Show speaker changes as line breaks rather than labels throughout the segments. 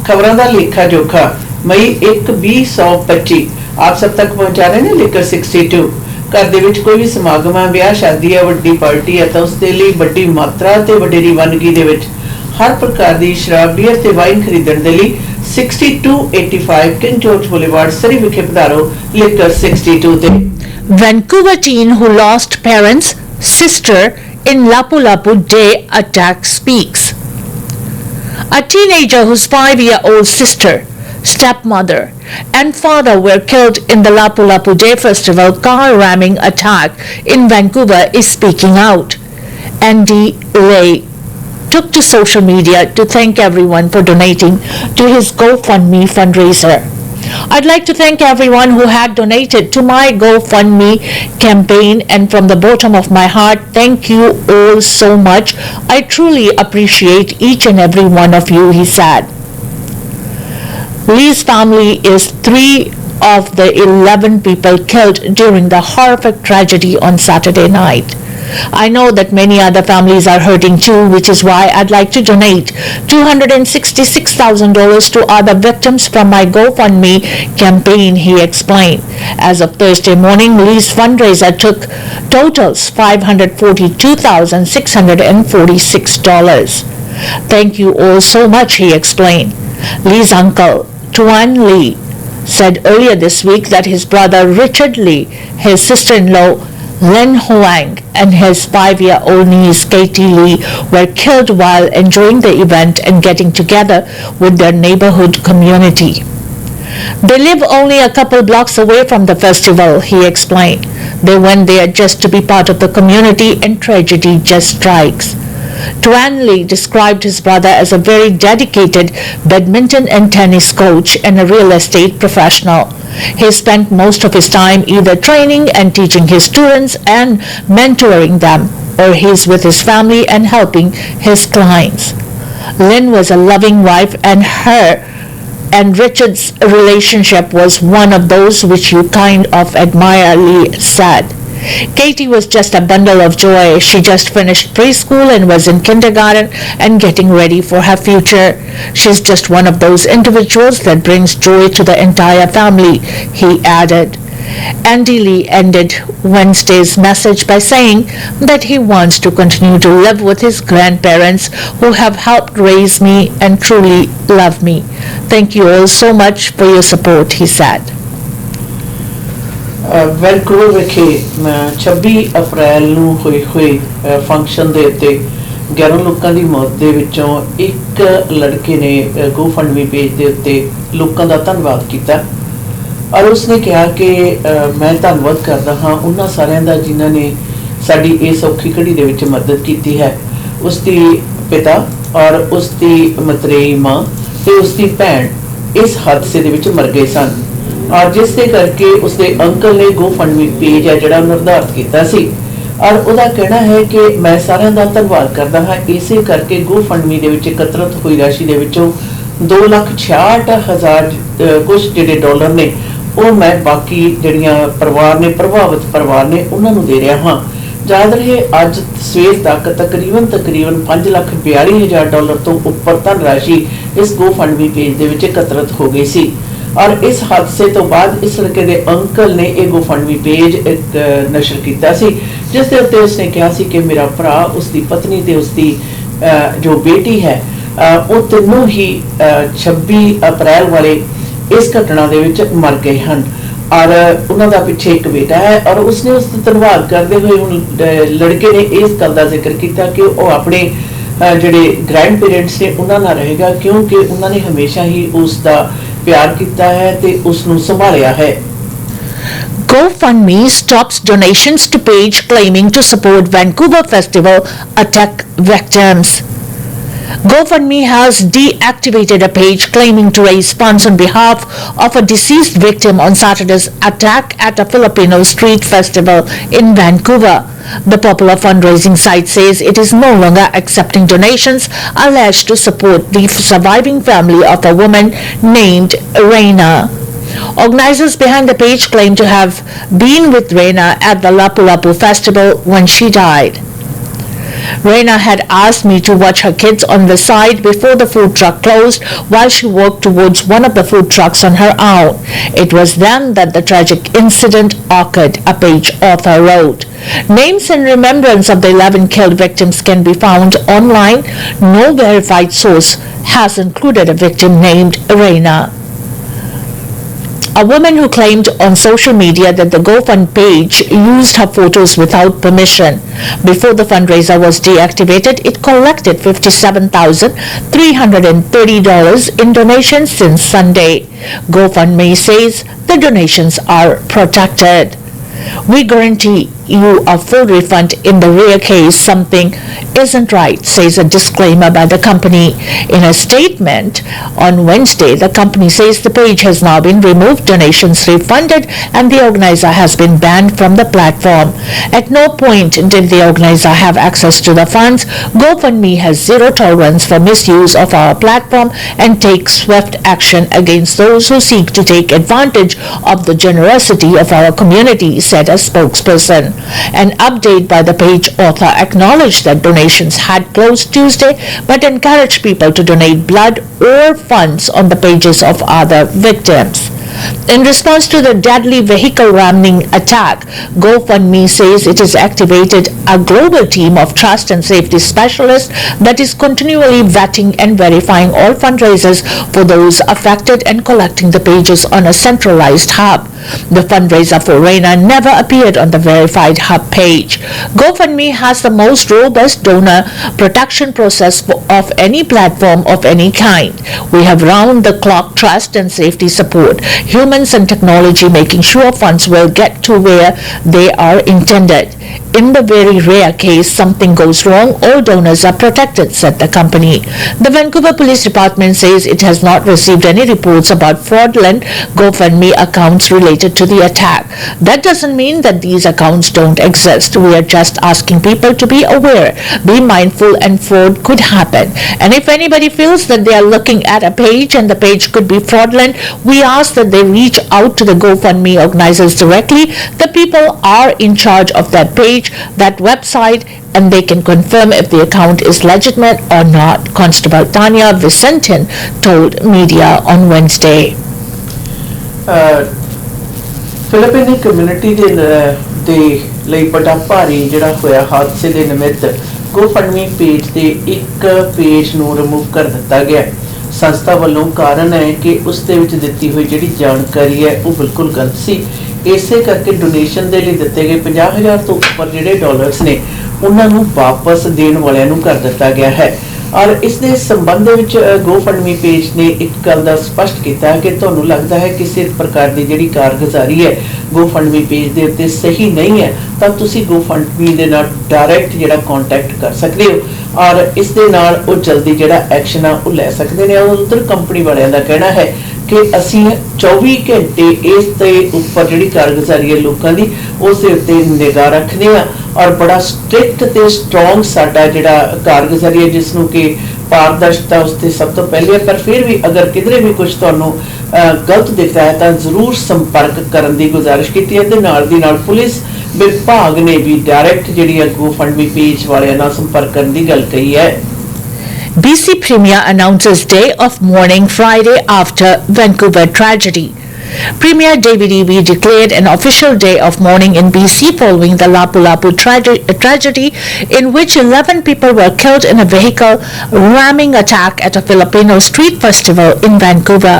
खबरों का लेखा जोखा मई 1/2025 आप सब तक पहुंचा रहे हैं। लेकर 62 घर दे विच कोई भी समागम है, ब्याह शादी है, वड्डी पार्टी है तो उसके लिए वड्डी मात्रा ते वडेरी वनगी दे विच हर प्रकार की शराब, बीयर ते वाइन खरीदण दे लई 6285 किंग जॉर्ज बुलेवार्ड सरी विखे पधारो। लेकर 62 ते
Vancouver teen who lost parents, sister in Lapu Lapu Day attack speaks. A teenager whose 5-year-old sister, stepmother, and father were killed in the Lapu Lapu Day Festival car ramming attack in Vancouver is speaking out. Andy Ray took to social media to thank everyone for donating to his GoFundMe fundraiser. I'd like to thank everyone who had donated to my GoFundMe campaign, and from the bottom of my heart, thank you all so much. I truly appreciate each and every one of you, he said. Lee's family is 3 of the 11 people killed during the horrific tragedy on Saturday night. I know that many other families are hurting too, which is why I'd like to donate $266,000 to other victims from my GoFundMe campaign, he explained. As of Thursday morning, Lee's fundraiser totals $542,646. Thank you all so much, he explained. Lee's uncle, Tuan Lee, said earlier this week that his brother Richard Lee, his sister-in-law Lin Huang, and his 5-year-old niece Katie Lee were killed while enjoying the event and getting together with their neighborhood community. They live only a couple blocks away from the festival, he explained. They went there just to be part of the community, and tragedy just strikes. Tuan Lee described his brother as a very dedicated badminton and tennis coach and a real estate professional. He spent most of his time either training and teaching his students and mentoring them, or he's with his family and helping his clients. Lynn was a loving wife, and her and Richard's relationship was one of those which you kind of admire, Lee said. Katie was just a bundle of joy. She just finished preschool and was in kindergarten and getting ready for her future. She's just one of those individuals that brings joy to the entire family, he added. Andy Lee ended Wednesday's message by saying that he wants to continue to live with his grandparents who have helped raise me and truly love me. Thank you all so much for your support, he said.
Vancouver ਵਿਖੇ 26 ਅਪ੍ਰੈਲ ਨੂੰ ਹੋਏ function ਦੇ ਉੱਤੇ 11 ਲੋਕਾਂ ਦੀ ਮੌਤ ਦੇ ਵਿੱਚੋਂ ਇੱਕ ਲੜਕੇ ਨੇ GoFundMe ਪੇਜ ਦੇ ਉੱਤੇ ਲੋਕਾਂ ਦਾ ਧੰਨਵਾਦ ਕੀਤਾ ਔਰ ਉਸਨੇ ਕਿਹਾ ਕਿ ਮੈਂ ਧੰਨਵਾਦ ਕਰਦਾ ਹਾਂ ਉਹਨਾਂ ਸਾਰਿਆਂ ਦਾ ਜਿਨ੍ਹਾਂ ਨੇ ਸਾਡੀ ਇਸ ਔਖੀ ਘੜੀ ਦੇ ਵਿੱਚ ਮਦਦ ਕੀਤੀ ਹੈ। ਉਸ ਦੀ ਪਿਤਾ ਔਰ ਉਸ ਦੀ ਮਤਰੇਈ ਮਾਂ ਤੇ ਉਸ ਦੀ ਭੈਣ ਇਸ ਹਾਦਸੇ ਦੇ ਵਿੱਚ ਮਰ ਗਏ ਸਨ और जिसके करके उसके अंकल ने GoFundMe पेज है जिहड़ा निर्धारित किया सी और उहदा कहना है कि मैं सारिਆਂ ਦਾ ਧੰਨਵਾਦ ਕਰਦਾ ਹਾਂ। इसे करके GoFundMe ਦੇ ਵਿੱਚ एकत्रित हुई राशि ਦੇ ਵਿੱਚੋਂ 2,66,000 कुछ ਜਿਹੜੇ ਡਾਲਰ ਨੇ ਉਹ मैं बाकी ਜਿਹੜੀਆਂ ਪਰਿਵਾਰ ਨੇ ਪ੍ਰਭਾਵਿਤ ਪਰਿਵਾਰ ਨੇ ਉਹਨਾਂ ਨੂੰ ਦੇ ਰਿਹਾ ਹਾਂ। याद रहे अज सवेर तक तकरीबन $5,42,000 तो उपर धनराशि इस GoFundMe पेज ਦੇ ਵਿੱਚ एकत्रित हो गई सी और इस हादसे तो बाद इस लड़के के अंकल ने एक GoFundMe पेज नशर किया सी जिस दे उत्ते उसने कहा सी कि मेरा भरा उसकी पत्नी ते उसकी जो बेटी है वो तीनों ही 26 अप्रैल वाले इस घटना दे विच मर गए हैं और उन्हों का पिछे एक बेटा है और उसने उसका धन्यवाद करते हुए हुण लड़के ने इस गल का जिक्र किया कि वो अपने जिहड़े ग्रैंड पेरेंट्स ने उन्हां नाल रहेगा क्योंकि उन्होंने हमेशा ही उसका प्यार किया है ते उसनूं संभालिया है।
GoFundMe stops donations to page claiming to support Vancouver Festival attack victims. GoFundMe has deactivated a page claiming to raise funds on behalf of a deceased victim on Saturday's attack at a Filipino street festival in Vancouver. The popular fundraising site says it is no longer accepting donations alleged to support the surviving family of a woman named Reina. Organizers behind the page claim to have been with Reina at the Lapu Lapu festival when she died. Reina had asked me to watch her kids on the side before the food truck closed while she walked towards one of the food trucks on her own. It was then that the tragic incident occurred, a page author wrote. Names in remembrance of the 11 killed victims can be found online. No verified source has included a victim named Reina. A woman who claimed on social media that the GoFund page used her photos without permission. Before the fundraiser was deactivated, it collected $57,330 in donations since Sunday. GoFundMe says the donations are protected. We guarantee you a full refund in the rare case something isn't right, says a disclaimer by the company. In a statement on Wednesday, the company says the page has now been removed, donations refunded, and the organizer has been banned from the platform. At no point did the organizer have access to the funds. GoFundMe has zero tolerance for misuse of our platform and takes swift action against those who seek to take advantage of the generosity of our community, said a spokesperson. An update by the page author acknowledged that donations had closed Tuesday, but encouraged people to donate blood or funds on the pages of other victims. In response to the deadly vehicle ramming attack, GoFundMe says it has activated a global team of trust and safety specialists that is continually vetting and verifying all fundraisers for those affected and collecting the pages on a centralized hub. The fundraiser for Reina never appeared on the verified hub page. GoFundMe has the most robust donor protection process of any platform of any kind. We have round-the-clock trust and safety support, humans and technology making sure funds will get to where they are intended. In the very rare case something goes wrong, all donors are protected, said the company. The Vancouver Police Department says it has not received any reports about fraudulent GoFundMe accounts related to the attack. That doesn't mean that these accounts don't exist. We are just asking people to be aware, be mindful, and fraud could happen. And if anybody feels that they are looking at a page and the page could be fraudulent, we ask that they reach out to the GoFundMe organizers directly. The people are in charge of that page, that website, and they can confirm if the account is legitimate or not, Constable Tanya Vicentin told media on Wednesday.
ਫਿਲੀਪੀਨੀ community ਦੇ ਲਈ ਬੜਾ ਭਾਰੀ ਜਿਹੜਾ ਹੋਇਆ ਹਾਦਸੇ ਦੇ ਨਿਮਿਤ GoFundMe page ਦੇ ਇੱਕ ਪੇਜ ਨੂੰ ਰਿਮੂਵ ਕਰ ਦਿੱਤਾ ਗਿਆ। ਸੰਸਥਾ ਵੱਲੋਂ ਕਾਰਨ ਹੈ ਕਿ ਉਸ ਦੇ ਵਿੱਚ ਦਿੱਤੀ ਹੋਈ ਜਿਹੜੀ ਜਾਣਕਾਰੀ ਹੈ ਉਹ ਬਿਲਕੁਲ ਗਲਤ ਸੀ। ਇਸੇ ਕਰਕੇ ਡੋਨੇਸ਼ਨ ਦੇ ਲਈ ਦਿੱਤੇ ਗਏ 50,000 ਤੋਂ ਉੱਪਰ ਜਿਹੜੇ ਡਾਲਰਸ ਨੇ ਉਹਨਾਂ ਨੂੰ ਵਾਪਸ ਦੇਣ ਵਾਲਿਆਂ ਨੂੰ ਕਰ ਦਿੱਤਾ ਗਿਆ ਹੈ। ਔਰ ਇਸ ਦੇ ਸੰਬੰਧ ਵਿੱਚ GoFundMe ਪੇਜ ਨੇ ਇੱਕ ਗੱਲ ਦਾ ਸਪਸ਼ਟ ਕੀਤਾ ਕਿ ਤੁਹਾਨੂੰ ਲੱਗਦਾ ਹੈ ਕਿਸੇ ਪ੍ਰਕਾਰ ਦੀ ਜਿਹੜੀ ਕਾਰਗੁਜ਼ਾਰੀ ਹੈ GoFundMe ਪੇਜ ਦੇ ਉੱਤੇ ਸਹੀ ਨਹੀਂ ਹੈ ਤਾਂ ਤੁਸੀਂ GoFundMe ਦੇ ਨਾਲ ਡਾਇਰੈਕਟ ਜਿਹੜਾ ਕੰਟੈਕਟ ਕਰ ਸਕਦੇ ਹੋ ਔਰ ਇਸ ਦੇ ਨਾਲ ਉਹ ਜਲਦੀ ਜਿਹੜਾ ਐਕਸ਼ਨ ਆ ਉਹ ਲੈ ਸਕਦੇ ਨੇ। ਔਰ ਉਧਰ ਕੰਪਨੀ ਵਾਲਿਆਂ ਦਾ ਕਹਿਣਾ ਹੈ ਕਿ ਅਸੀਂ 24 ਘੰਟੇ ਇਸ ਦੇ ਉੱਪਰ ਜਿਹੜੀ ਕਾਰਗੁਜ਼ਾਰੀ ਹੈ ਲੋਕਾਂ ਦੀ ਉਸ ਦੇ ਉੱਤੇ ਨਿਗਾਹ ਰੱਖਦੇ ਆ ਔਰ ਬੜਾ ਸਟ੍ਰਿਕਟ ਤੇ ਸਟਰੋਂਗ ਸਾਡਾ ਜਿਹੜਾ ਕਾਰਗੁਜ਼ਾਰੀ ਹੈ ਜਿਸ ਨੂੰ ਕਿ ਪਾਰਦਰਸ਼ਤਾ ਉਸ ਤੇ ਸਭ ਤੋਂ ਪਹਿਲੇ ਪਰ ਫਿਰ ਵੀ ਅਗਰ ਕਿਧਰੇ ਵੀ ਕੁਝ ਤੁਹਾਨੂੰ ਗਲਤ ਦਿਖਦਾ ਹੈ ਤਾਂ ਜ਼ਰੂਰ ਸੰਪਰਕ ਕਰਨ ਦੀ ਗੁਜ਼ਾਰਿਸ਼ ਕੀਤੀ ਹੈ ਤੇ ਨਾਲ ਦੀ ਨਾਲ ਪੁਲਿਸ ਵਿਭਾਗ ਨੇ ਵੀ ਡਾਇਰੈਕਟ ਜਿਹੜੀ ਹੈ GoFundMe ਪੇਜ ਵਾਲਿਆਂ ਨਾਲ ਸੰਪਰਕ ਕਰਨ ਦੀ ਗੱਲ ਕਹੀ ਹੈ।
BC Premier announces day of mourning Friday after Vancouver tragedy. Premier David Eby declared an official day of mourning in BC following the Lapu-Lapu tragedy in which 11 people were killed in a vehicle ramming attack at a Filipino street festival in Vancouver.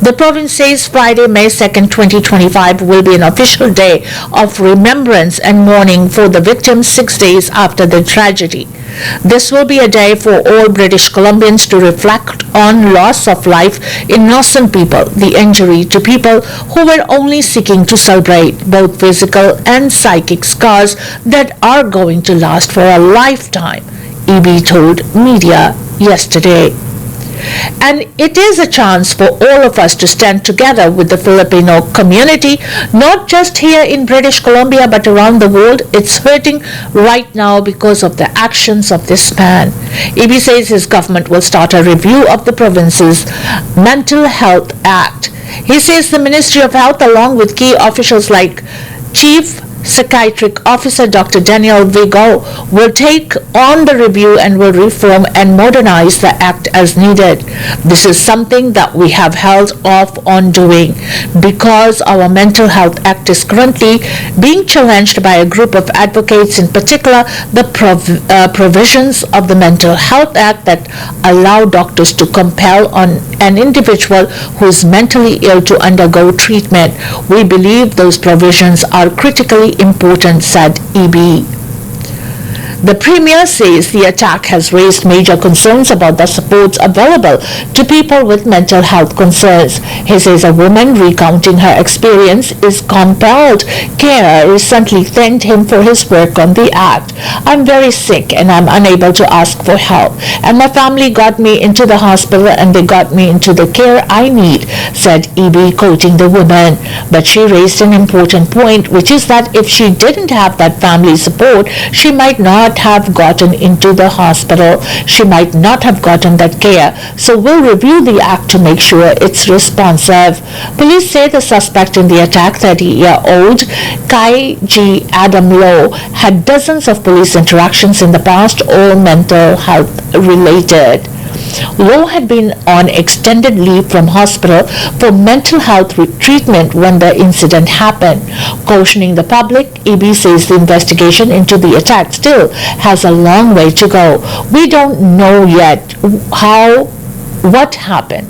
The province says Friday, May 2nd, 2025 will be an official day of remembrance and mourning for the victims 6 days after the tragedy. This will be a day for all British Columbians to reflect on loss of life, innocent people, the injury to people who were only seeking to celebrate, both physical and psychic scars that are going to last for a lifetime, Eby told media yesterday. And it is a chance for all of us to stand together with the Filipino community, not just here in British Columbia but around the world. It's hurting right now because of the actions of this man. Eby says his government will start a review of the province's Mental Health Act. He says the Ministry of Health, along with key officials like Chief Psychiatric Officer Dr. Daniel Vigo will take on the review and will reform and modernize the Act as needed. This is something that we have held off on doing because our Mental Health Act is currently being challenged by a group of advocates, in particular the provisions of the Mental Health Act that allow doctors to compel on an individual who is mentally ill to undergo treatment. We believe those provisions are critically important, said EB. The Premier says the attack has raised major concerns about the supports available to people with mental health concerns. He says a woman recounting her experience is compelled care recently thanked him for his work on the Act. I'm very sick and I'm unable to ask for help. And my family got me into the hospital and they got me into the care I need, said EB, quoting the woman. But she raised an important point, which is that if she didn't have that family support, she might not have gotten into the hospital. She might not have gotten that care. So we'll review the Act to make sure it's responsive. Police say the suspect in the attack, 30-year-old Kai G. Adam Low, had dozens of police interactions in the past, all mental health related. Low had been on extended leave from hospital for mental health treatment when the incident happened. Cautioning the public, EB says the investigation into the attack still has a long way to go. We don't know yet what happened.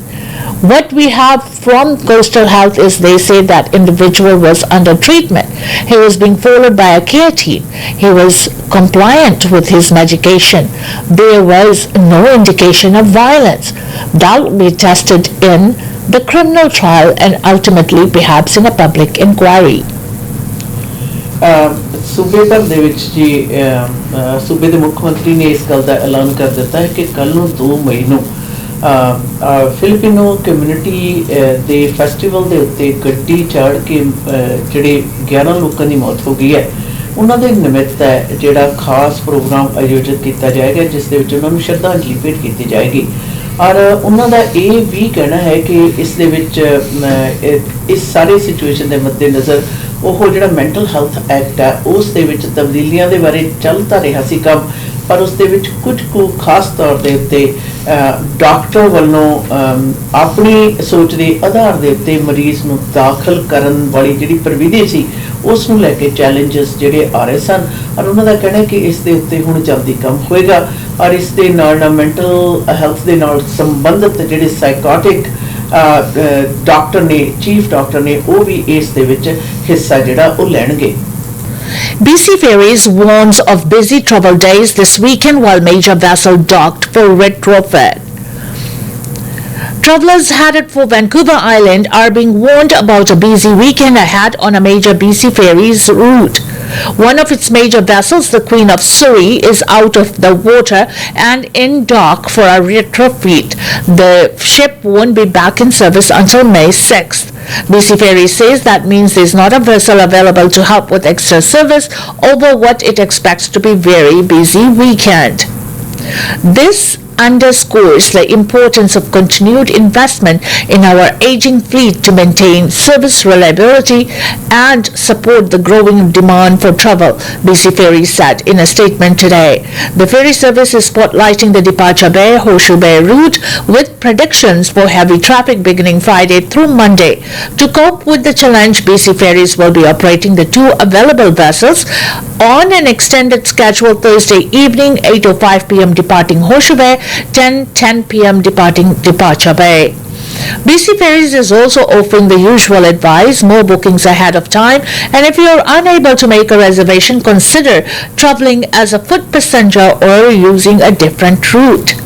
What we have from Coastal Health is they say that individual was under treatment. He was being followed by a care team. He was compliant with his medication. There was no indication of violence. That will be tested in the criminal trial and ultimately perhaps in a public inquiry.
सूबे भर दे विच जी सूबे दे मुख्य मंत्री ने इस गल का ऐलान कर दिता है कि कल नूं 2 मई नूं फिलिपिनो कम्यूनिटी दे फैसटिवल दे उत्ते गड्डी चढ़ के जिहड़े 11 लोगों की मौत हो गई है उन्हां दे निमित्त जिहड़ा खास प्रोग्राम आयोजित किया जाएगा जिस दे विच उन्हां नूं श्रद्धांजलि भेंट की जाएगी और उन्हां दा ये भी कहना है कि इस दे विच इस सारे सिचुएशन के मद्देनज़र ਉਹ ਜਿਹੜਾ ਮੈਂਟਲ ਹੈਲਥ ਐਕਟ ਹੈ ਉਸ ਦੇ ਵਿੱਚ ਤਬਦੀਲੀਆਂ ਦੇ ਬਾਰੇ ਚੱਲ ਤਾਂ ਰਿਹਾ ਸੀ ਕੰਮ ਪਰ ਉਸ ਦੇ ਵਿੱਚ ਕੁਝ ਕੁ ਖਾਸ ਤੌਰ ਦੇ ਉੱਤੇ ਡਾਕਟਰ ਵੱਲੋਂ ਆਪਣੀ ਸੋਚ ਦੇ ਆਧਾਰ ਦੇ ਉੱਤੇ ਮਰੀਜ਼ ਨੂੰ ਦਾਖਲ ਕਰਨ ਵਾਲੀ ਜਿਹੜੀ ਪ੍ਰਵਿਧੀ ਸੀ ਉਸ ਨੂੰ ਲੈ ਕੇ ਚੈਲੰਜਸ ਜਿਹੜੇ ਆ ਰਹੇ ਸਨ ਔਰ ਉਹਨਾਂ ਦਾ ਕਹਿਣਾ ਕਿ ਇਸ ਦੇ ਉੱਤੇ ਹੁਣ ਜਲਦੀ ਕੰਮ ਹੋਏਗਾ ਔਰ ਇਸ ਦੇ ਨਾਲ ਮੈਂਟਲ ਹੈਲਥ ਦੇ ਨਾਲ ਸੰਬੰਧਿਤ ਜਿਹੜੇ ਸਾਈਕੋਟਿਕ डॉक्टर ने चीफ डॉक्टर ने वो भी इस दे विच हिस्सा जिहड़ा वो लैणगे.
BC Ferries warns of busy travel days this weekend while major vessel docked for retrofit. Travelers headed for Vancouver Island are being warned about a busy weekend ahead on a major BC Ferries route. One of its major vessels, the Queen of Surrey, is out of the water and in dock for a retrofit. The ship won't be back in service until May 6th. BC Ferry says that means there's not a vessel available to help with extra service over what it expects to be very busy weekend. This underscores the importance of continued investment in our aging fleet to maintain service reliability and support the growing demand for travel, BC Ferry said in a statement today. The ferry service is spotlighting the Departure Bay, Horseshoe Bay route with predictions for heavy traffic beginning Friday through Monday. To cope with the challenge, BC Ferries will be operating the 2 available vessels on an extended schedule Thursday evening, 8:05 p.m. departing Horseshoe Bay, 10:10 p.m. departing Departure Bay. BC Ferries is also offering the usual advice, more bookings ahead of time, and if you are unable to make a reservation, consider traveling as a foot passenger or using a different route.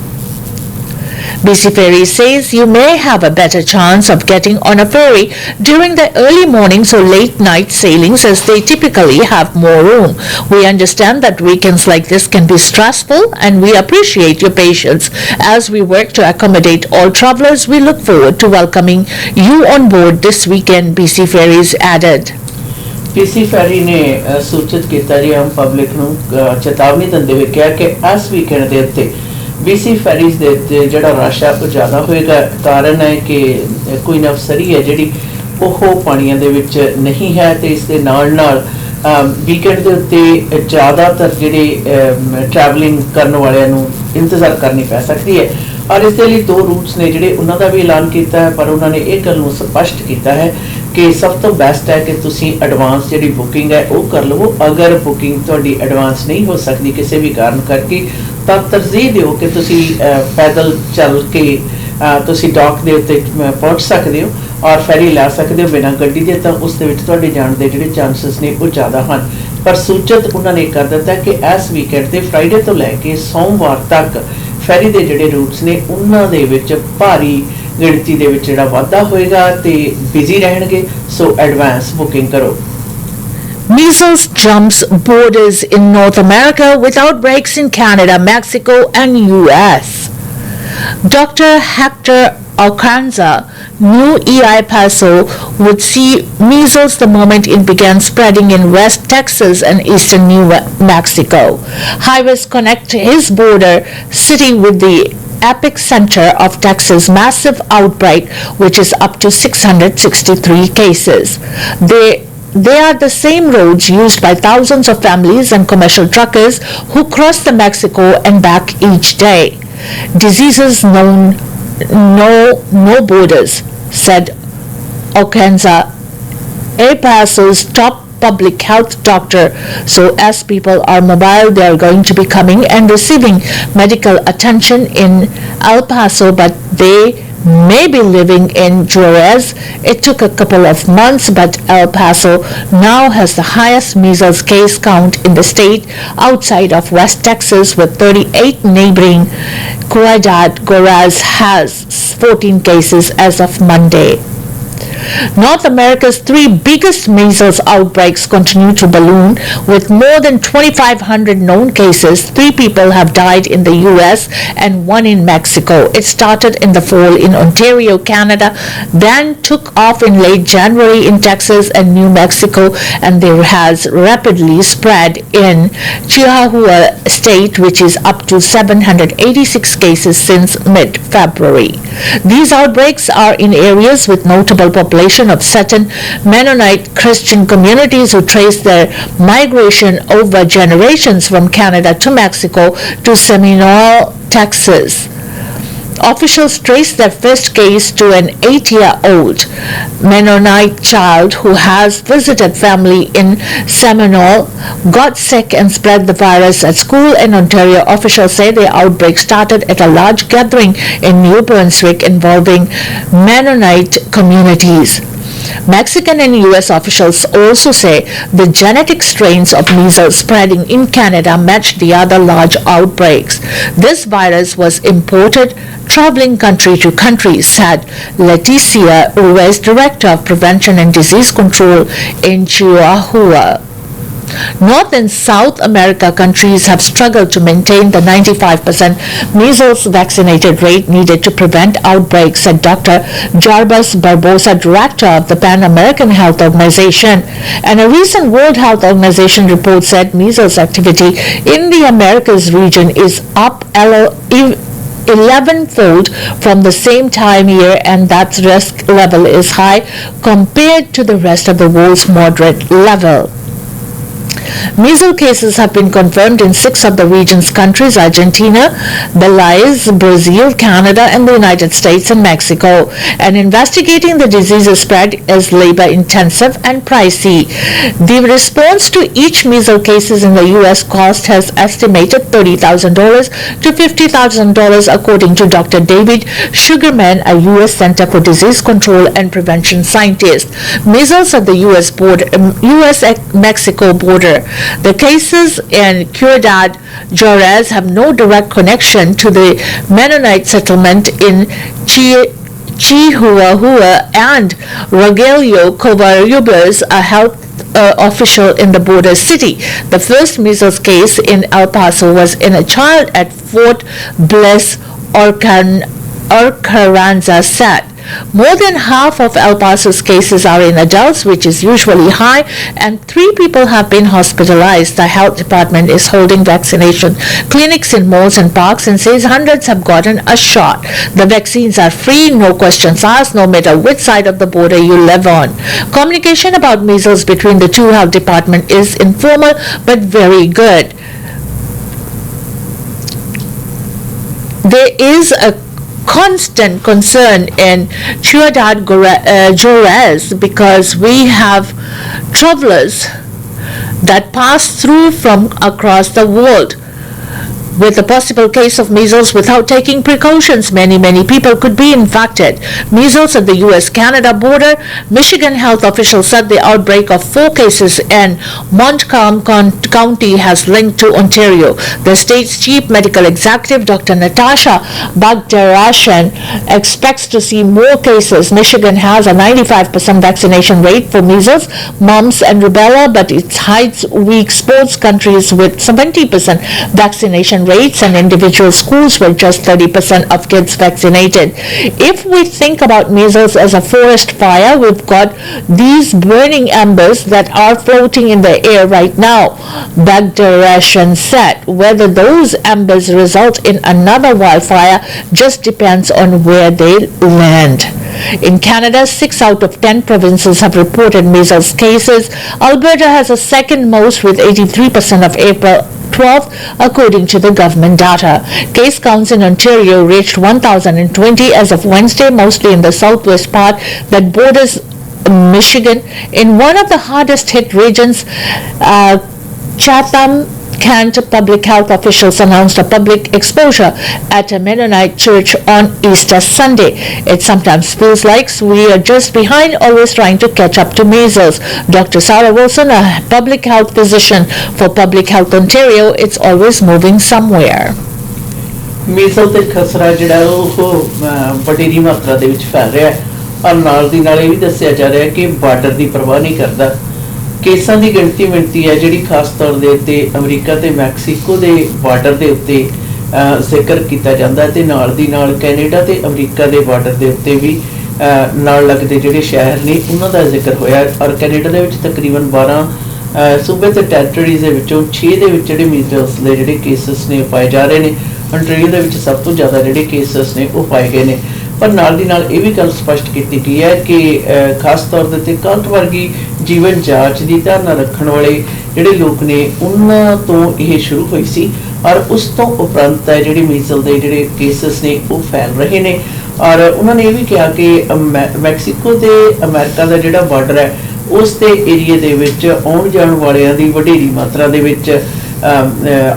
BC Ferry says you may have a better chance of getting on a ferry during the early mornings or late night sailings as they typically have more room. We understand that weekends like this can be stressful and we appreciate your patience as we work to accommodate all travelers. We look forward to welcoming you on board this weekend, BC Ferries added.
BC Ferry ने सूचित किया जी हम public ਨੂੰ ਚੇਤਾਵਨੀ ਦਿੰਦੇ ਹੋਏ ਕਿਹਾ ਕਿ ਇਸ ਵੀਕਐਂਡ ਦੇ ਉੱਤੇ BC Ferries ਦੇ ਉੱਤੇ ਜਿਹੜਾ ਰਸ਼ ਹੈ ਉਹ ਜ਼ਿਆਦਾ ਹੋਏਗਾ. ਕਾਰਨ ਹੈ ਕਿ ਕੋਈ ਨਵਸਰੀ ਹੈ ਜਿਹੜੀ ਉਹ ਪਾਣੀਆਂ ਦੇ ਵਿੱਚ ਨਹੀਂ ਹੈ ਤੇ ਇਸ ਦੇ ਨਾਲ ਵੀਕਐਂਡ ਦੇ ਉੱਤੇ ਜ਼ਿਆਦਾਤਰ ਜਿਹੜੇ ਟਰੈਵਲਿੰਗ ਕਰਨ ਵਾਲਿਆਂ ਨੂੰ ਇੰਤਜ਼ਾਰ ਕਰਨੀ ਪੈ ਸਕਦੀ ਹੈ। ਔਰ ਇਸ ਦੇ ਲਈ 2 ਰੂਟਸ ਨੇ ਜਿਹੜੇ ਉਹਨਾਂ ਦਾ ਵੀ ਐਲਾਨ ਕੀਤਾ ਹੈ, ਪਰ ਉਹਨਾਂ ਨੇ ਇਹ ਗੱਲ ਨੂੰ ਸਪਸ਼ਟ ਕੀਤਾ ਹੈ ਕਿ ਸਭ ਤੋਂ ਬੈਸਟ ਹੈ ਕਿ ਤੁਸੀਂ ਐਡਵਾਂਸ ਜਿਹੜੀ ਬੁਕਿੰਗ ਹੈ ਉਹ ਕਰ ਲਵੋ। ਅਗਰ ਬੁਕਿੰਗ ਤੁਹਾਡੀ ਐਡਵਾਂਸ ਨਹੀਂ ਹੋ ਸਕਦੀ ਕਿਸੇ ਵੀ ਕਾਰਨ ਕਰਕੇ, ਤਾਂ ਤਰਜੀਹ ਦਿਓ ਕਿ ਤੁਸੀਂ ਪੈਦਲ ਚੱਲ ਕੇ ਤੁਸੀਂ ਡੌਕ ਦੇ ਉੱਤੇ ਪਹੁੰਚ ਸਕਦੇ ਹੋ ਔਰ ਫੈਰੀ ਲੈ ਸਕਦੇ ਹੋ ਬਿਨਾਂ ਗੱਡੀ ਦੇ, ਤਾਂ ਉਸ ਦੇ ਵਿੱਚ ਤੁਹਾਡੇ ਜਾਣ ਦੇ ਜਿਹੜੇ ਚਾਂਸਸ ਨੇ ਉਹ ਜ਼ਿਆਦਾ ਹਨ। ਪਰ ਸੂਚਿਤ ਉਹਨਾਂ ਨੇ ਕਰ ਦਿੱਤਾ ਕਿ ਇਸ ਵੀਕਐਂਡ ਤੇ ਫਰਾਈਡੇ ਤੋਂ ਲੈ ਕੇ ਸੋਮਵਾਰ ਤੱਕ ਫੈਰੀ ਦੇ ਜਿਹੜੇ ਰੂਟਸ ਨੇ ਉਹਨਾਂ ਦੇ ਵਿੱਚ ਭਾਰੀ ਗਿਣਤੀ ਦੇ ਵਿੱਚ ਜਿਹੜਾ ਵਾਧਾ ਹੋਏਗਾ ਤੇ ਬਿਜ਼ੀ ਰਹਿਣਗੇ, ਸੋ ਐਡਵਾਂਸ ਬੁਕਿੰਗ ਕਰੋ।
Measles jumps borders in North America with outbreaks in Canada, Mexico and US. Dr. Hector Alcanza knew El Paso would see measles the moment it began spreading in West Texas and eastern New Mexico. Highways connect his border city with the epicenter of Texas' massive outbreak, which is up to 663 cases. They are the same roads used by thousands of families and commercial truckers who cross the Mexico and back each day. Diseases know no borders, said Ocanza, El Paso's top public health doctor. So as people are mobile, they are going to be coming and receiving medical attention in El Paso, but they may be living in Juarez. It took a couple of months, but El Paso now has the highest measles case count in the state outside of West Texas with 38 neighboring. Ciudad Juarez has 14 cases as of Monday. North America's 3 biggest measles outbreaks continue to balloon, with more than 2,500 known cases. 3 people have died in the US and 1 in Mexico. It started in the fall in Ontario, Canada, then took off in late January in Texas and New Mexico, and there has rapidly spread in Chihuahua State, which is up to 786 cases since mid-February. These outbreaks are in areas with notable population of certain Mennonite Christian communities who trace their migration over generations from Canada to Mexico to Seminole, Texas. Officials traced their first case to an 8-year-old Mennonite child who has visited family in Seminole, got sick and spread the virus at school in Ontario. Officials say the outbreak started at a large gathering in New Brunswick involving Mennonite communities. Mexican and U.S. officials also say the genetic strains of measles spreading in Canada match the other large outbreaks. This virus was imported traveling country to country, said Leticia Ruiz, Director of Prevention and Disease Control in Chihuahua. North and South America countries have struggled to maintain the 95% measles vaccinated rate needed to prevent outbreaks, said Dr. Jarbas Barbosa, Director of the Pan American Health Organization. And a recent World Health Organization report said measles activity in the Americas region is up 11-fold from the same time year, and that risk level is high compared to the rest of the world's moderate level. Measles cases have been confirmed in 6 of the region's countries: Argentina, Belize, Brazil, Canada, and the United States and Mexico. And investigating the disease's spread is labor-intensive and pricey. The response to each measles cases in the U.S. cost has estimated $30,000 to $50,000, according to Dr. David Sugarman, a U.S. Center for Disease Control and Prevention scientist. Measles at the U.S.-Mexico border. The cases in Ciudad Juarez have no direct connection to the Mennonite settlement in Chihuahua, and Rogelio Covarrubias, a health official in the border city. The first measles case in El Paso was in a child at Fort Bliss, Arkansas, said. More than half of El Paso's cases are in adults, which is usually high, and 3 people have been hospitalized. The health department is holding vaccination clinics in malls and parks and says hundreds have gotten a shot. The vaccines are free, no questions asked, no matter which side of the border you live on. Communication about measles between the two health departments is informal but very good. There is a constant concern in Ciudad Juarez because we have travelers that pass through from across the world with a possible case of measles without taking precautions. Many people could be infected. Measles at the U.S.-Canada border. Michigan health officials said the outbreak of 4 cases in Montcalm County has linked to Ontario. The state's chief medical executive, Dr. Natasha Bagdasarian, expects to see more cases. Michigan has a 95% vaccination rate for measles, mumps, and rubella, but it hides weak sports countries with 70% vaccination rates, and individual schools with just 30% of kids vaccinated. If we think about measles as a forest fire, we've got these burning embers that are floating in the air right now. Bagdasarian said whether those embers result in another wildfire just depends on where they land. In Canada, 6 out of 10 provinces have reported measles cases. Alberta has the second most with 83% of April 12th, according to the government data. Case counts in Ontario reached 1,020 as of Wednesday, mostly in the southwest part that borders Michigan. In one of the hardest hit regions, Chatham, Kent public health officials announced a public exposure at a Mennonite church on Easter Sunday. It sometimes feels like we are just behind, always trying to catch up to measles. Dr. Sarah Wilson, a public health physician for Public Health Ontario, it's always moving somewhere.
Measles ਤੇ ਖਸਰਾ ਜਿਹੜਾ ਉਹ ਵਡੇਰੀ ਮਾਤਰਾ ਦੇ ਵਿੱਚ ਫੈਲ ਰਿਹਾ ਹੈ ਔਰ ਨਾਲ ਦੀ ਨਾਲ ਇਹ ਵੀ ਦੱਸਿਆ ਜਾ ਰਿਹਾ ਹੈ ਕਿ ਬਾਰਡਰ ਦੀ ਪਰਵਾਹ ਨਹੀਂ ਕਰਦਾ। ਕੇਸਾਂ ਦੀ ਗਿਣਤੀ ਮਿਣਤੀ ਹੈ ਜਿਹੜੀ ਖਾਸ ਤੌਰ ਦੇ ਉੱਤੇ ਅਮਰੀਕਾ ਤੇ ਮੈਕਸੀਕੋ ਦੇ ਬਾਰਡਰ ਦੇ ਉੱਤੇ ਜ਼ਿਕਰ ਕੀਤਾ ਜਾਂਦਾ ਤੇ ਨਾਲ ਦੀ ਨਾਲ ਕੈਨੇਡਾ ਤੇ ਅਮਰੀਕਾ ਦੇ ਬਾਰਡਰ ਦੇ ਉੱਤੇ ਵੀ ਨਾਲ ਲੱਗਦੇ ਜਿਹੜੇ ਸ਼ਹਿਰ ਨੇ ਉਹਨਾਂ ਦਾ ਜ਼ਿਕਰ ਹੋਇਆ ਔਰ ਕੈਨੇਡਾ ਦੇ ਵਿੱਚ ਤਕਰੀਬਨ 12 ਸੂਬੇ ਤੇ ਟੈਰੀਟਰੀਜ਼ ਦੇ ਵਿੱਚੋਂ 6 ਦੇ ਵਿੱਚ ਜਿਹੜੇ ਮੀਜ਼ਲਸ ਦੇ ਜਿਹੜੇ ਕੇਸਸ ਨੇ ਪਾਏ ਜਾ ਰਹੇ ਨੇ। ontario ਦੇ ਵਿੱਚ ਸਭ ਤੋਂ ਜ਼ਿਆਦਾ ਜਿਹੜੇ ਕੇਸਸ ਨੇ ਉਹ ਪਾਏ ਗਏ ਨੇ। ਪਰ ਨਾਲ ਦੀ ਨਾਲ ਇਹ ਵੀ ਗੱਲ ਸਪਸ਼ਟ ਕੀਤੀ ਗਈ ਹੈ ਕਿ ਖਾਸ ਤੌਰ ਦੇ ਉੱਤੇ ਕਾਲਟ ਵਰਗੀ ਜੀਵਨ ਜਾਂਚ ਦੀ ਧਾਰਨਾ ਰੱਖਣ ਵਾਲੇ ਜਿਹੜੇ ਲੋਕ ਨੇ ਉਹਨਾਂ ਤੋਂ ਇਹ ਸ਼ੁਰੂ ਹੋਈ ਸੀ ਔਰ ਉਸ ਤੋਂ ਉਪਰੰਤ ਹੈ ਜਿਹੜੇ ਮੀਜ਼ਲ ਦੇ ਜਿਹੜੇ ਕੇਸਸ ਨੇ ਉਹ ਫੈਲ ਰਹੇ ਨੇ। ਔਰ ਉਹਨਾਂ ਨੇ ਇਹ ਵੀ ਕਿਹਾ ਕਿ ਮੈਕਸੀਕੋ ਤੇ ਅਮਰੀਕਾ ਦਾ ਜਿਹੜਾ ਬਾਰਡਰ ਹੈ ਉਸ ਦੇ ਏਰੀਏ ਦੇ ਵਿੱਚ ਆਉਣ ਜਾਣ ਵਾਲਿਆਂ ਦੀ ਵਧੇਰੀ ਮਾਤਰਾ ਦੇ ਵਿੱਚ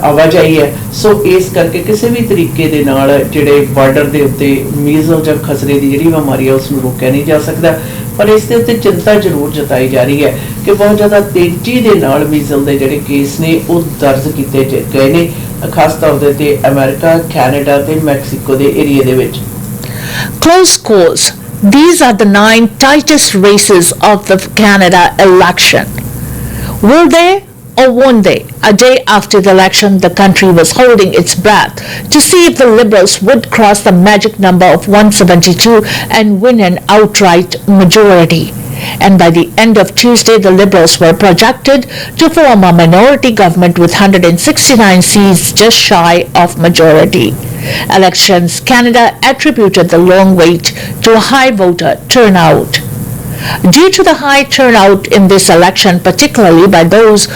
ਆਵਾਜਾਈ ਹੈ। ਸੋ ਇਸ ਕਰਕੇ ਕਿਸੇ ਵੀ ਤਰੀਕੇ ਦੇ ਨਾਲ ਜਿਹੜੇ ਬਾਰਡਰ ਦੇ ਉੱਤੇ ਮੀਜ਼ਲ ਜਾਂ ਖਸਰੇ ਦੀ ਜਿਹੜੀ ਬਿਮਾਰੀ ਹੈ ਉਸ ਨੂੰ ਰੋਕਿਆ ਨਹੀਂ ਜਾ ਸਕਦਾ। ਪਰ ਇਸ ਦੇ ਉੱਤੇ ਚਿੰਤਾ ਜ਼ਰੂਰ ਜਤਾਈ ਜਾ ਰਹੀ ਹੈ ਕਿ ਬਹੁਤ ਜ਼ਿਆਦਾ ਤੇਜ਼ੀ ਦੇ ਨਾਲ ਮੀਜ਼ਲ ਦੇ ਜਿਹੜੇ ਕੇਸ ਨੇ ਉਹ ਦਰਜ ਕੀਤੇ ਗਏ ਨੇ ਖਾਸ ਤੌਰ ਦੇ ਉੱਤੇ ਅਮਰੀਕਾ, ਕੈਨੇਡਾ ਤੇ ਮੈਕਸੀਕੋ ਦੇ ਏਰੀਏ ਦੇ ਵਿੱਚ।
Close calls. These are the 9 tightest races of the Canada election. Will they or won't they? A day after the election, the country was holding its breath to see if the Liberals would cross the magic number of 172 and win an outright majority. And by the end of Tuesday, the Liberals were projected to form a minority government with 169 seats, just shy of majority. Elections Canada attributed the long wait to a high voter turnout. Due to the high turnout in this election, particularly by those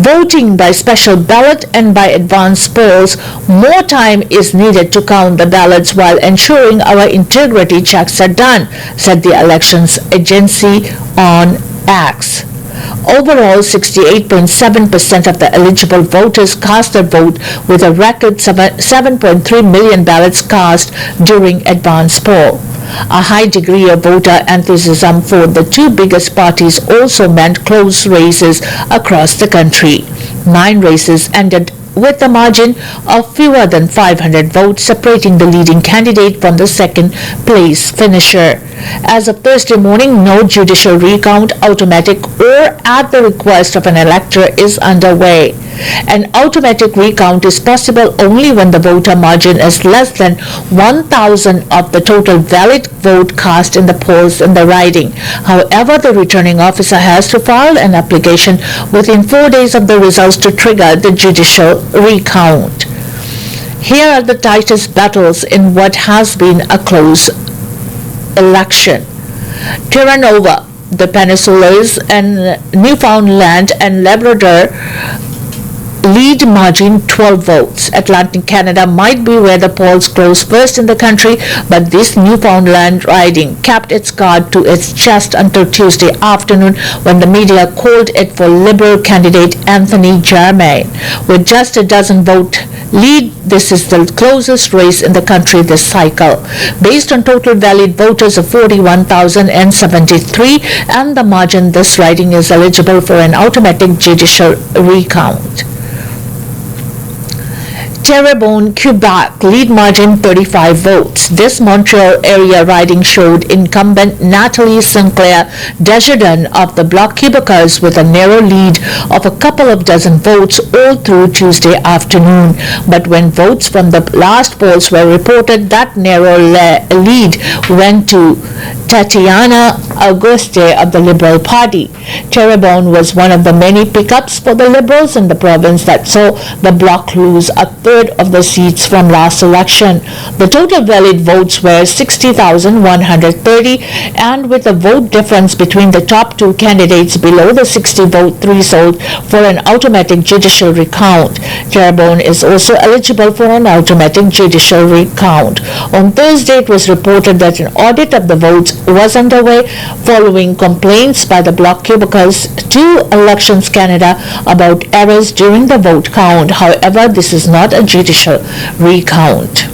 voting by special ballot and by advance polls, more time is needed to count the ballots while ensuring our integrity checks are done, said the elections agency on X. Overall, 68.7% of the eligible voters cast their vote, with a record 7.3 million ballots cast during advance poll. A high degree of voter enthusiasm for the 2 biggest parties also meant close races across the country. 9 races ended with a margin of fewer than 500 votes separating the leading candidate from the second place finisher. As of Thursday morning, no judicial recount, automatic or at the request of an elector, is underway. An automatic recount is possible only when the voter margin is less than 1,000 of the total valid vote cast in the polls in the riding. However, the returning officer has to file an application within 4 days of the results to trigger the judicial recount. Here are the tightest battles in what has been a close election. Terra Nova, the Peninsulas and Newfoundland and Labrador lead margin 12 votes. Atlantic Canada might be where the polls close first in the country, but this Newfoundland riding kept its guard to its chest until Tuesday afternoon when the media called it for Liberal candidate Anthony Germain. With just a dozen vote lead, this is the closest race in the country this cycle. Based on total valid voters of 41,073 and the margin, this riding is eligible for an automatic judicial recount. Terrebonne, Quebec, lead margin 35 votes. This Montreal area riding showed incumbent Natalie Sinclair Desjardins of the Bloc Québécois with a narrow lead of a couple of dozen votes all through Tuesday afternoon. But when votes from the last polls were reported, that narrow lead went to Tatiana Auguste of the Liberal Party. Terrebonne was one of the many pickups for the Liberals in the province that saw the Bloc lose a third of the seats from last election. The total valid votes were 60,130, and with a vote difference between the top two candidates below the 60-vote threshold for an automatic judicial recount. Terrebonne is also eligible for an automatic judicial recount. On Thursday, it was reported that an audit of the votes was underway following complaints by the Bloc Québécois to Elections Canada about errors during the vote count. However, this is not a judicial recount.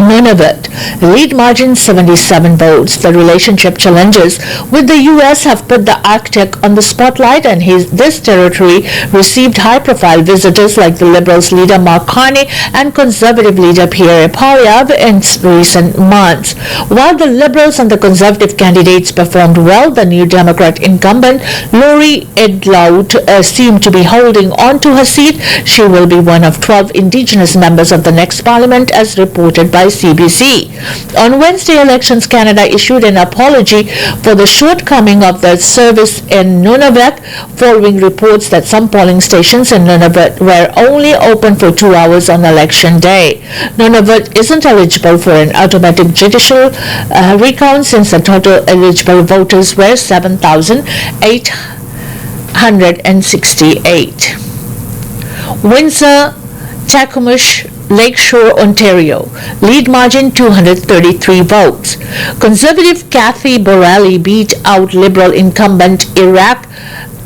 Nunavut, lead margin 77 votes. The relationship challenges with the U.S. have put the Arctic on the spotlight, and this territory received high-profile visitors like the Liberals leader Mark Carney and Conservative leader Pierre Poilievre in recent months. While the Liberals and the Conservative candidates performed well, the New Democrat incumbent Lori Edlout seemed to be holding on to her seat. She will be one of 12 Indigenous members of the next Parliament, as reported by CBC. On Wednesday, Elections Canada issued an apology for the shortcoming of the service in Nunavut following reports that some polling stations in Nunavut were only open for 2 hours on election day. Nunavut isn't eligible for an automatic judicial recount since the total eligible voters were 7,868. Windsor, Tecumseh, Lakeshore, Ontario, lead margin 233 votes. Conservative Kathy Borrelli beat out Liberal incumbent Iraq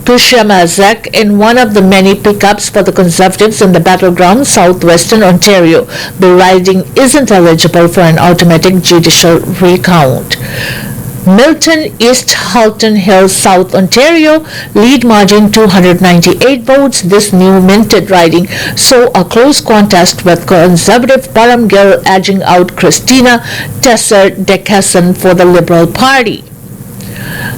Tushamazek in one of the many pickups for the Conservatives in the battleground southwestern Ontario. The riding isn't eligible for an automatic judicial recount. Milton, East Halton Hills, South Ontario, lead margin 298 votes. This new minted riding saw a close contest with Conservative Param Gill edging out Christina Tesser Decason for the Liberal Party.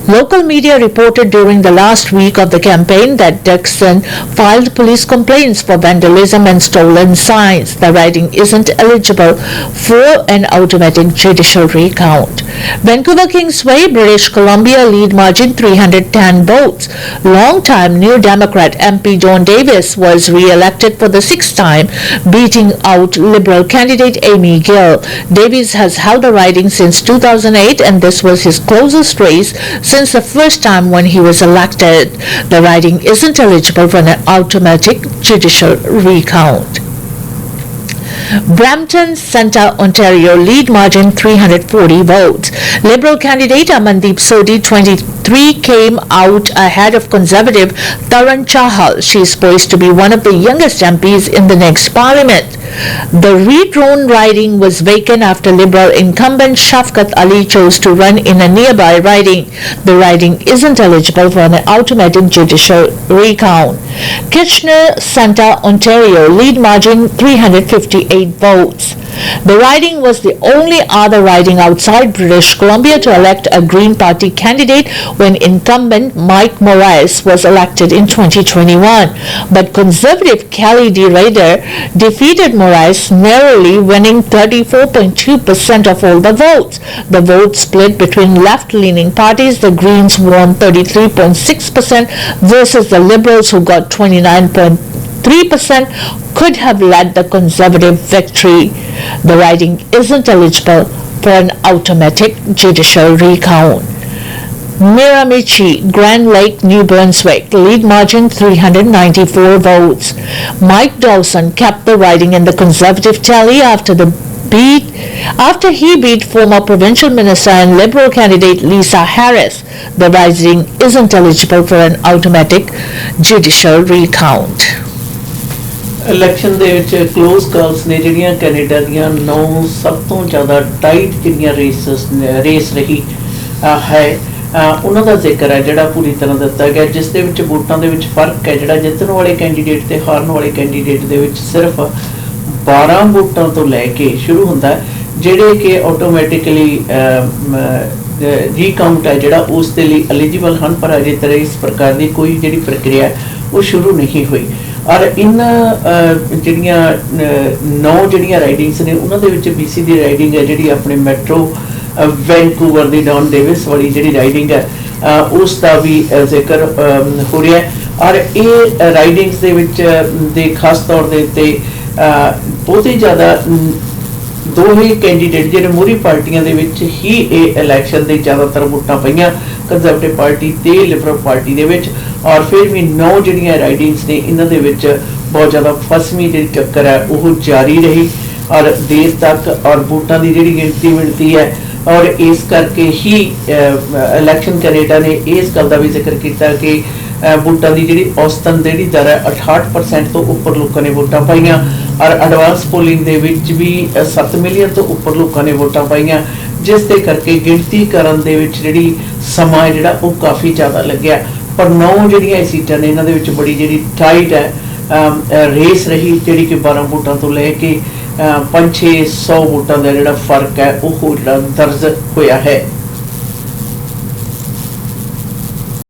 Local media reported during the last week of the campaign that Dixon filed police complaints for vandalism and stolen signs. The riding isn't eligible for an automatic judicial recount. Vancouver Kingsway, British Columbia, lead margin 310 votes. Long-time New Democrat MP John Davis was re-elected for the sixth time, beating out Liberal candidate Amy Gill. Davis has held the riding since 2008, and this was his closest race since the first time when he was elected. The riding isn't eligible for an automatic judicial recount. Brampton Centre, Ontario, lead margin 340 votes. Liberal candidate Amandeep Sodhi, 23, came out ahead of Conservative Taran Chahal. She is poised to be one of the youngest MPs in the next Parliament. The redrawn riding was vacant after Liberal incumbent Shafkat Ali chose to run in a nearby riding. The riding isn't eligible for an automatic judicial recount. Kitchener-Santa Ontario lead margin 358 votes. The riding was the only other riding outside British Columbia to elect a Green Party candidate when incumbent Mike Morais was elected in 2021. But Conservative Kelly D. Rader defeated Morais, narrowly winning 34.2% of all the votes. The vote split between left-leaning parties. The Greens won 33.6% versus the Liberals, who got 29.3%, could have led the Conservative victory. The riding isn't eligible for an automatic judicial recount. Miramichi, Grand Lake, New Brunswick, lead margin 394 votes. Mike Dawson kept the riding in the Conservative tally after he beat former provincial minister and Liberal candidate Lisa Harris. The riding isn't eligible for an automatic judicial recount.
Election ਦੇ ਵਿੱਚ close ਕਾਲਸ ਨੇ ਜਿਹੜੀਆਂ Canada ਦੀਆਂ 9 ਸਭ ਤੋਂ ਜ਼ਿਆਦਾ tight ਜਿਹੜੀਆਂ race ਰਹੀ ਹੈ ਉਹਨਾਂ ਦਾ ਜ਼ਿਕਰ ਹੈ ਜਿਹੜਾ ਪੂਰੀ ਤਰ੍ਹਾਂ ਦਿੱਤਾ ਗਿਆ, ਜਿਸ ਦੇ ਵਿੱਚ ਵੋਟਾਂ ਦੇ ਵਿੱਚ ਫਰਕ ਹੈ ਜਿਹੜਾ ਜਿੱਤਣ ਵਾਲੇ ਕੈਂਡੀਡੇਟ ਤੇ ਹਾਰਨ ਵਾਲੇ ਕੈਂਡੀਡੇਟ ਦੇ ਵਿੱਚ ਸਿਰਫ 12 ਵੋਟਾਂ ਤੋਂ ਲੈ ਕੇ ਸ਼ੁਰੂ ਹੁੰਦਾ ਹੈ, ਜਿਹੜੇ ਕਿ ਆਟੋਮੈਟਿਕਲੀ ਰੀਕਾਊਂਟ ਹੈ ਜਿਹੜਾ ਉਸ ਦੇ ਲਈ ਐਲੀਜੀਬਲ ਹਨ, ਪਰ ਅਜੇ ਤੱਕ ਇਸ ਪ੍ਰਕਾਰ ਦੀ ਕੋਈ ਜਿਹੜੀ ਪ੍ਰਕਿਰਿਆ ਉਹ ਸ਼ੁਰੂ ਨਹੀਂ ਹੋਈ। ਔਰ ਇਹਨਾਂ ਜਿਹੜੀਆਂ 9 ਜਿਹੜੀਆਂ ਰਾਈਡਿੰਗਸ ਨੇ ਉਹਨਾਂ ਦੇ ਵਿੱਚ BC ਦੀ ਰਾਈਡਿੰਗ ਹੈ ਜਿਹੜੀ ਆਪਣੇ ਮੈਟਰੋ ਵੈਨਕੂਵਰ ਦੀ ਡਾਊਨ ਡੇਵਿਸ ਵਾਲੀ ਜਿਹੜੀ ਰਾਈਡਿੰਗ ਹੈ ਉਸ ਦਾ ਵੀ ਜ਼ਿਕਰ ਹੋ ਰਿਹਾ ਹੈ। ਔਰ ਇਹ ਰਾਈਡਿੰਗਸ ਦੇ ਵਿੱਚ ਦੇ ਖਾਸ ਤੌਰ ਦੇ ਉੱਤੇ ਬਹੁਤ ਹੀ ਜ਼ਿਆਦਾ ਦੋਹੇ ਕੈਂਡੀਡੇਟ ਜਿਹੜੇ ਮੋਹਰੀ ਪਾਰਟੀਆਂ ਦੇ ਵਿੱਚ ਹੀ ਇਹ ਇਲੈਕਸ਼ਨ ਦੇ ਜ਼ਿਆਦਾਤਰ ਵੋਟਾਂ ਪਈਆਂ, ਕੰਜ਼ਰਵੇਟਿਵ ਪਾਰਟੀ ਤੇ ਲਿਬਰਲ ਪਾਰਟੀ ਦੇ ਵਿੱਚ। ਔਰ ਫਿਰ ਵੀ 9 ਜਿਹੜੀਆਂ ਰਾਈਡਿੰਗਸ ਨੇ ਇਹਨਾਂ ਦੇ ਵਿੱਚ ਬਹੁਤ ਜ਼ਿਆਦਾ ਫਸਵੀਂ ਜਿਹੜੀ ਟੱਕਰ ਹੈ ਉਹ ਜਾਰੀ ਰਹੀ ਔਰ ਦੇਰ ਤੱਕ ਔਰ ਵੋਟਾਂ ਦੀ ਜਿਹੜੀ ਗਿਣਤੀ ਹੈ। ਔਰ ਇਸ ਕਰਕੇ ਹੀ ਇਲੈਕਸ਼ਨ ਕੈਨੇਡਾ ਨੇ ਇਸ ਗੱਲ ਦਾ ਵੀ ਜ਼ਿਕਰ ਕੀਤਾ ਕਿ ਵੋਟਾਂ ਦੀ ਜਿਹੜੀ ਔਸਤਨ ਜਿਹੜੀ ਦਰ ਹੈ 68% ਤੋਂ ਉੱਪਰ ਲੋਕਾਂ ਨੇ ਵੋਟਾਂ ਪਾਈਆਂ ਔਰ ਐਡਵਾਂਸ ਪੋਲਿੰਗ ਦੇ ਵਿੱਚ ਵੀ 7 ਮਿਲੀਅਨ ਤੋਂ ਉੱਪਰ ਲੋਕਾਂ ਨੇ ਵੋਟਾਂ ਪਾਈਆਂ, ਜਿਸ ਦੇ ਕਰਕੇ ਗਿਣਤੀ ਕਰਨ ਦੇ ਵਿੱਚ ਜਿਹੜੀ ਸਮਾਂ ਜਿਹੜਾ ਉਹ ਕਾਫੀ ਜ਼ਿਆਦਾ ਲੱਗਿਆ। ਪਰ 9 ਜਿਹੜੀਆਂ ਸੀਟਾਂ ਨੇ ਇਹਨਾਂ ਦੇ ਵਿੱਚ ਬੜੀ ਜਿਹੜੀ ਟਾਈਟ ਹੈ ਰੇਸ ਰਹੀ, ਜਿਹੜੀ ਕਿ 12 ਵੋਟਾਂ ਤੋਂ ਲੈ ਕੇ 500-600 ਵੋਟਾਂ ਦਾ ਜਿਹੜਾ ਫਰਕ ਹੈ ਉਹ ਜਿਹੜਾ ਦਰਜ ਹੋਇਆ ਹੈ।